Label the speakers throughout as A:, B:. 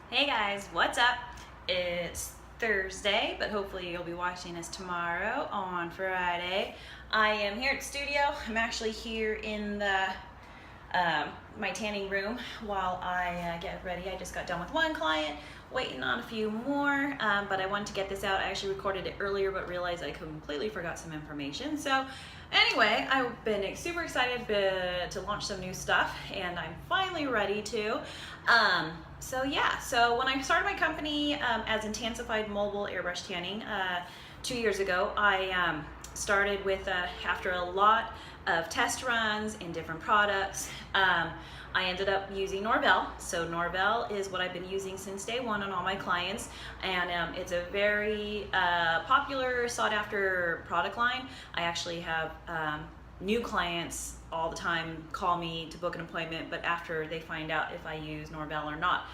A: Hey guys, what's up? It's Thursday, but hopefully you'll be watching us tomorrow on Friday. I am here at the studio. I'm actually here in the my tanning room while I get ready. I just got done with one client, waiting on a few more, but I wanted to get this out. I actually recorded it earlier, but realized I completely forgot some information. So anyway, I've been super excited to launch some new stuff, and I'm finally ready to. So when I started my company as Intensified Mobile Airbrush Tanning 2 years ago, I started with, after a lot of test runs and different products, I ended up using Norvell. So Norvell is what I've been using since day one on all my clients, and it's a very popular, sought after product line. I actually have new clients all the time call me to book an appointment, but after they find out if I use Norvell or not.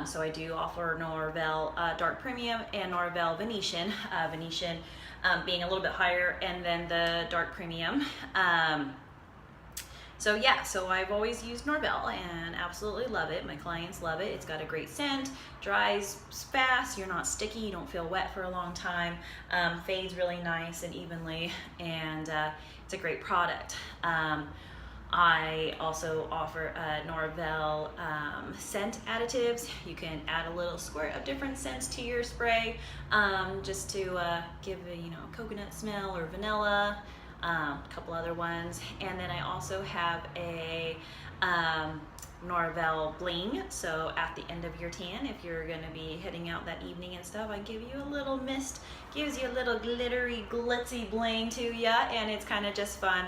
A: So I do offer Norvell Dark Premium and Norvell Venetian. Venetian being a little bit higher, and then the Dark Premium. So I've always used Norvell and absolutely love it. My clients love it. It's got a great scent, dries fast, you're not sticky, you don't feel wet for a long time, fades really nice and evenly, and it's a great product. I also offer Norvell scent additives. You can add a little squirt of different scents to your spray, just to give a coconut smell or vanilla, a couple other ones. And then I also have a Norvell bling. So at the end of your tan, if you're going to be heading out that evening and stuff, I give you a little mist, gives you a little glittery, glitzy bling to ya, and it's kind of just fun.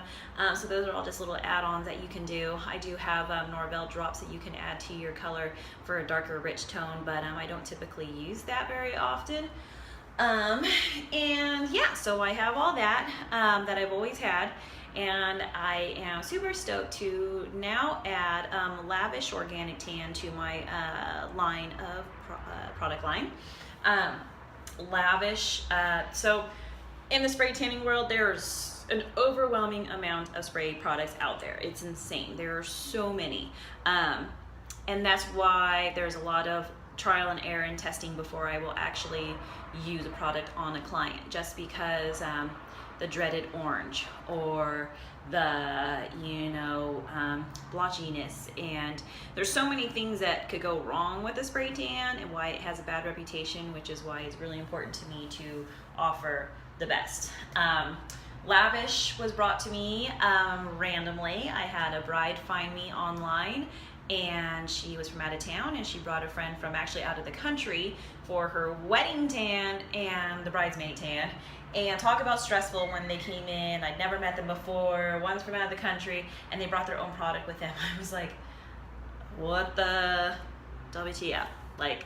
A: So those are all just little add-ons that you can do. I do have Norvell drops that you can add to your color for a darker, rich tone, but I don't typically use that very often. And yeah, so I have all that that I've always had, and I am super stoked to now add Lavish Organic Tan to my line of product line. Lavish, so in the spray tanning world, there's an overwhelming amount of spray products out there. It's insane. There are so many, and that's why there's a lot of trial and error and testing before I will actually use a product on a client, just because the dreaded orange or the blotchiness, and there's so many things that could go wrong with a spray tan and why it has a bad reputation, which is why it's really important to me to offer the best. Lavish was brought to me randomly. I had a bride find me online, and she was from out of town, and she brought a friend from actually out of the country for her wedding tan and the bridesmaid tan. And talk about stressful when they came in. I'd never met them before. One's from out of the country, and they brought their own product with them. I was like, what the WTF? Like,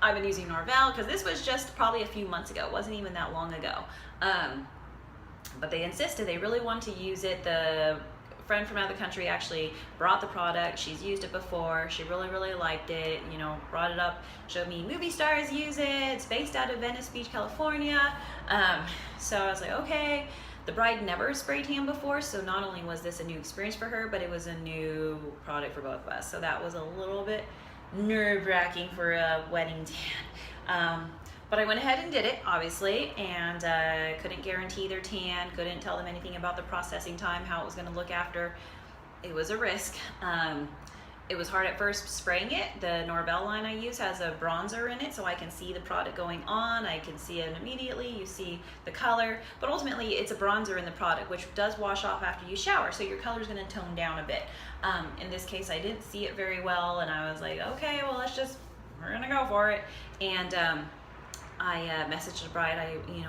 A: I've been using Norvell, because this was just probably a few months ago. It wasn't even that long ago. But they insisted, they really wanted to use it. The friend from out of the country actually brought the product. She's used it before. She really liked it, brought it up, showed me movie stars use it. It's based out of Venice Beach, California. So I was like, okay. The bride never sprayed tan before, so not only was this a new experience for her, but it was a new product for both of us. So that was a little bit nerve-wracking for a wedding tan. But I went ahead and did it, obviously, and couldn't guarantee their tan, couldn't tell them anything about the processing time, how it was going to look after. It was a risk. It was hard at first spraying it. The Norvell line I use has a bronzer in it, so I can see the product going on. I can see it immediately. You see the color, but ultimately it's a bronzer in the product, which does wash off after you shower, so your color is going to tone down a bit. In this case, I didn't see it very well, and I was like, okay, well, we're going to go for it. And I messaged the bride,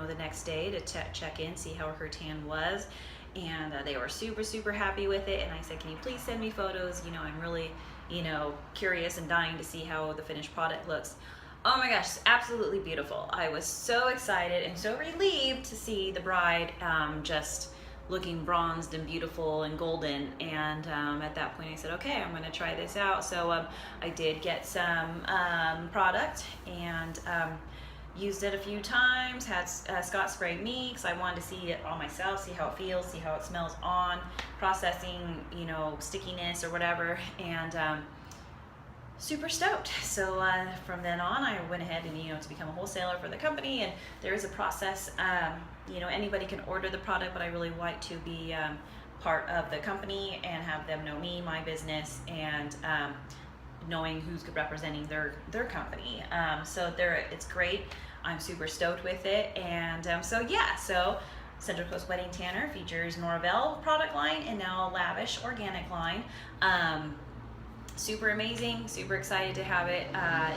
A: the next day to check in, see how her tan was, and they were super happy with it. And I said, can you please send me photos? I'm really, curious and dying to see how the finished product looks. Oh my gosh, it's absolutely beautiful. I was so excited and so relieved to see the bride just looking bronzed and beautiful and golden. And at that point I said, okay, I'm gonna try this out. So I did get some product, and used it a few times, had Scott spray me because I wanted to see it on myself, see how it feels, see how it smells on processing, stickiness or whatever. And super stoked. So from then on, I went ahead and, to become a wholesaler for the company, and there is a process. Anybody can order the product, but I really like to be part of the company and have them know me, my business, and knowing who's representing their company. So it's great. I'm super stoked with it. And so Central Coast Wedding Tanner features Norvell product line and now Lavish organic line. Super amazing, super excited to have it.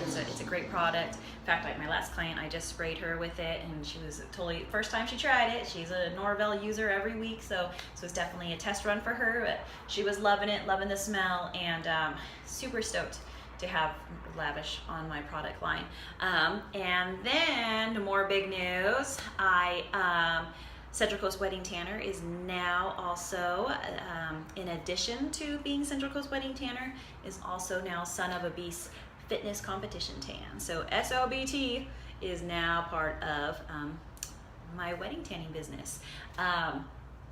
A: It's a great product. In fact, like my last client, I just sprayed her with it, and she was totally, first time she tried it. She's a Norvell user every week, so this was definitely a test run for her, but she was loving it, loving the smell, and super stoked to have Lavish on my product line. And then more big news, Central Coast Wedding Tanner is now also, in addition to being Central Coast Wedding Tanner, is also now Son of a Beast Fitness Competition Tan. So SOBT is now part of my wedding tanning business.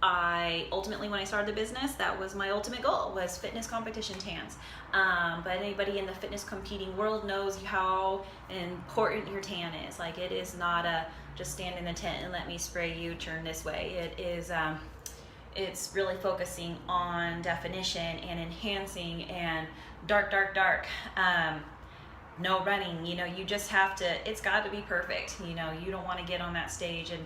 A: Ultimately, when I started the business, that was my ultimate goal, was fitness competition tans. But anybody in the fitness competing world knows how important your tan is. Like, it is not just stand in the tent and let me spray you, turn this way. It is, it's really focusing on definition and enhancing and dark. No running, you just have to, it's got to be perfect. You don't want to get on that stage and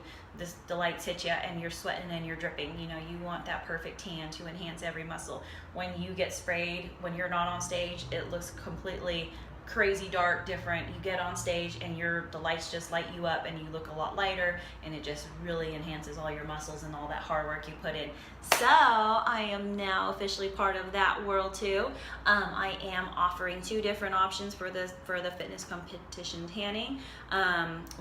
A: the lights hit you and you're sweating and you're dripping. You want that perfect tan to enhance every muscle. When you get sprayed, when you're not on stage, it looks completely crazy dark, different. You get on stage and the lights just light you up and you look a lot lighter, and it just really enhances all your muscles and all that hard work you put in. So I am now officially part of that world too. I am offering 2 different options for the fitness competition tanning.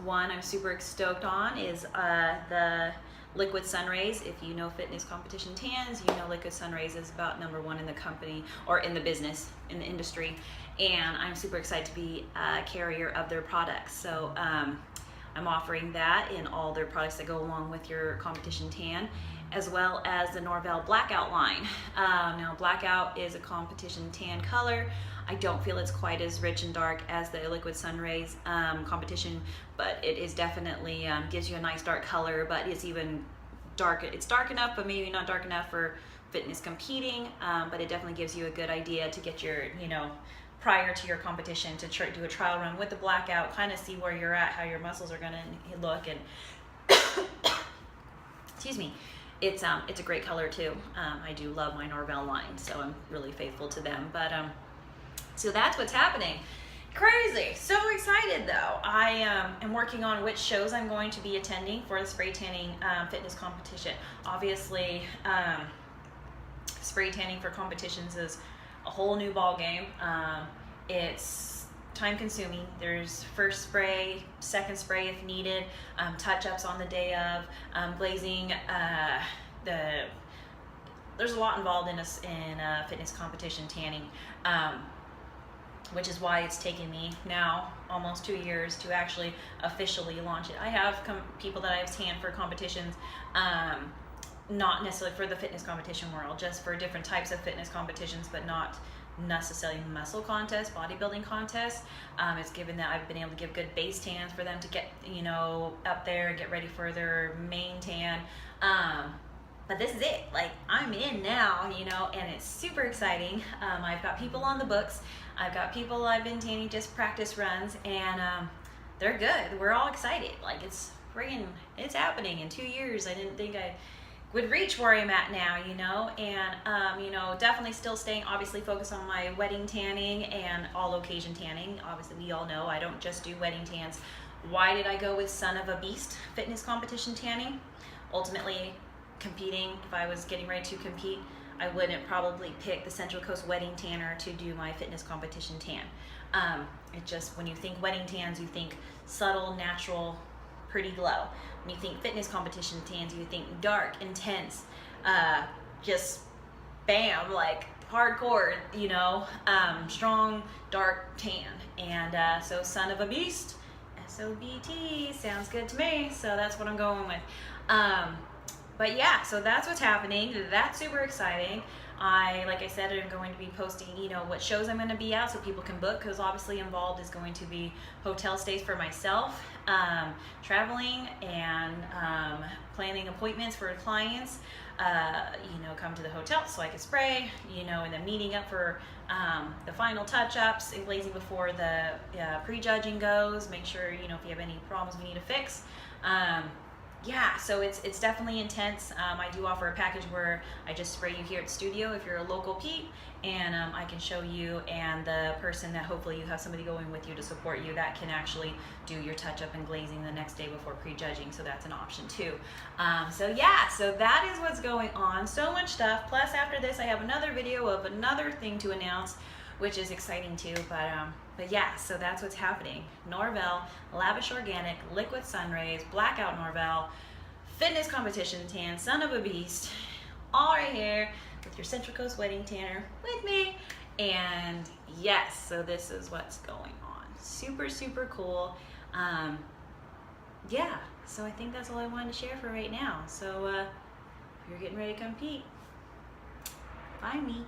A: One I'm super stoked on is the Liquid Sun Rays. If you know fitness competition tans, Liquid Sun Rays is about #1 in the company, or in the business, in the industry. And I'm super excited to be a carrier of their products. So I'm offering that in all their products that go along with your competition tan, as well as the Norvell Blackout line. Now, Blackout is a competition tan color. I don't feel it's quite as rich and dark as the Liquid Sun Rays competition, but it is definitely gives you a nice dark color, but it's even dark. It's dark enough, but maybe not dark enough for fitness competing, but it definitely gives you a good idea to get your, prior to your competition, to do a trial run with the Blackout, kind of see where you're at, how your muscles are going to look, and excuse me. It's a great color too. I do love my Norvell line, so I'm really faithful to them. But so that's what's happening. Crazy. So excited though. I am working on which shows I'm going to be attending for the spray tanning fitness competition. Obviously, spray tanning for competitions is a whole new ball game. It's time consuming. There's first spray, second spray if needed, touch-ups on the day of, glazing, there's a lot involved in fitness competition tanning, which is why it's taken me now almost 2 years to actually officially launch it. I have people that I've tanned for competitions, not necessarily for the fitness competition world, just for different types of fitness competitions, but not necessarily muscle contests, bodybuilding contests. It's given that I've been able to give good base tans for them to get, up there and get ready for their main tan. But this is it. Like, I'm in now, and it's super exciting. I've got people on the books. I've got people I've been tanning just practice runs, and they're good. We're all excited. Like, it's happening in 2 years. I didn't think I would reach where I'm at now, and definitely still staying obviously focused on my wedding tanning and all occasion tanning. Obviously, we all know I don't just do wedding tans. Why did I go with Son of a Beast Fitness Competition Tanning? Ultimately, competing, if I was getting ready to compete, I wouldn't probably pick the Central Coast Wedding Tanner to do my fitness competition tan. It just, when you think wedding tans, you think subtle, natural, pretty glow. When you think fitness competition tans, you think dark, intense, just bam, like hardcore, strong, dark tan. And so Son of a Beast, SOBT, sounds good to me. So that's what I'm going with. But yeah, so that's what's happening. That's super exciting. like I said, I'm going to be posting, what shows I'm going to be at so people can book, because obviously involved is going to be hotel stays for myself, traveling, and planning appointments for clients, come to the hotel so I can spray, and then meeting up for the final touch-ups and glazing before the pre-judging goes. Make sure, if you have any problems we need to fix. Yeah, so it's definitely intense. I do offer a package where I just spray you here at the studio if you're a local Pete, and I can show you, and the person that hopefully you have somebody going with you to support you that can actually do your touch-up and glazing the next day before prejudging, so that's an option too. So that is what's going on. So much stuff. Plus after this I have another video of another thing to announce, which is exciting too, but yeah, so that's what's happening. Norvell, Lavish Organic, Liquid Sun Rays, Blackout Norvell, Fitness Competition Tan, Son of a Beast, all right here with your Central Coast Wedding Tanner with me. And yes, so this is what's going on. Super, super cool. Yeah, so I think that's all I wanted to share for right now. So if you're getting ready to compete, find me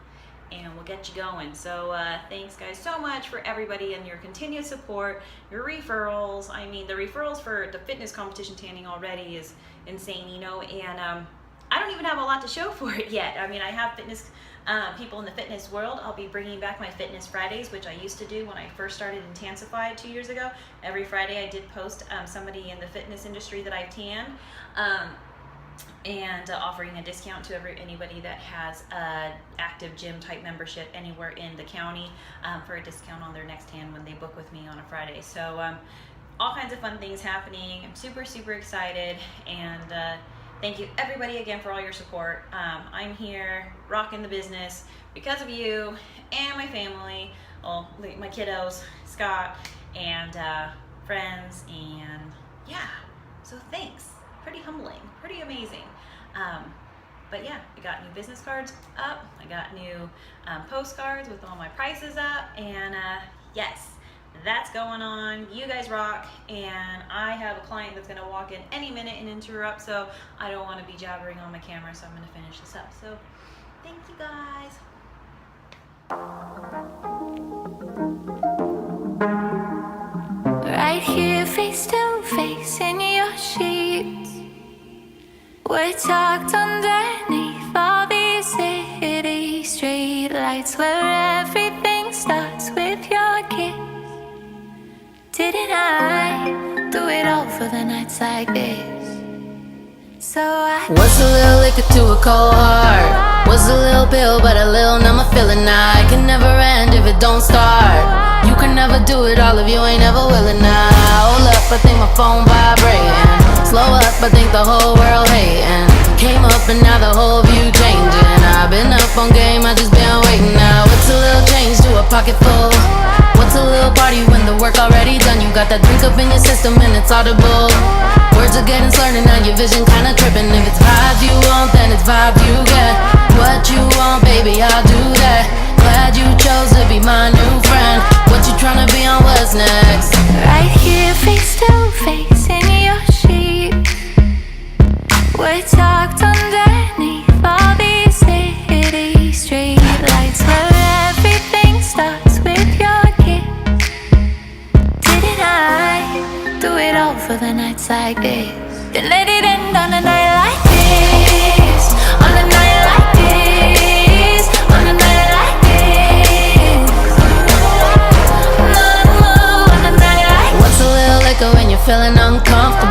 A: and we'll get you going. So thanks guys so much for everybody and your continued support, your referrals. I mean, the referrals for the fitness competition tanning already is insane, and I don't even have a lot to show for it yet. I mean, I have fitness people in the fitness world. I'll be bringing back my Fitness Fridays, which I used to do when I first started Intensify 2 years ago. Every Friday I did post somebody in the fitness industry that I've tanned. And offering a discount to anybody that has a active gym type membership anywhere in the county for a discount on their next tan when they book with me on a Friday. So all kinds of fun things happening. I'm super, super excited, and thank you everybody again for all your support. I'm here rocking the business because of you and my family, well, my kiddos, Scott, and friends, and yeah, so thanks. Pretty humbling, pretty amazing. But yeah, I got new business cards up, I got new postcards with all my prices up, and yes, that's going on. You guys rock, and I have a client that's gonna walk in any minute and interrupt, so I don't wanna be jabbering on my camera, so I'm gonna finish this up. So thank you guys.
B: Right here, face to face in your sheets, we're tucked underneath all these city street lights, where everything starts with your kiss. Didn't I do it all for the nights like this? So
C: what's a little liquor to a cold heart? What's a little pill but a little numb feeling? I can never end if it don't start. You can never do it all if you ain't ever willing. Now hold up, I think my phone vibrating. Slow up, I think the whole world hating. Came up and now the whole view changing. I've been up on game, I just been waiting. Now what's a little change to a pocket full? What's a little party when the work already done? You got that drink up in your system and it's audible. Words are getting slurred and now your vision kinda tripping. If it's vibes you want, then it's vibes you get. What you want, baby, I'll do that. Glad you chose to be my new friend. What you tryna be on, what's next?
B: right here, face to face in your sheets, we're tucked underneath all these city street lights, where everything starts with your kiss. Didn't I do it all for the nights like this? Then let it end on a night like this, on a night like this, on a night like this. No, on a night like this.
C: What's a little liquor when you're feeling uncomfortable?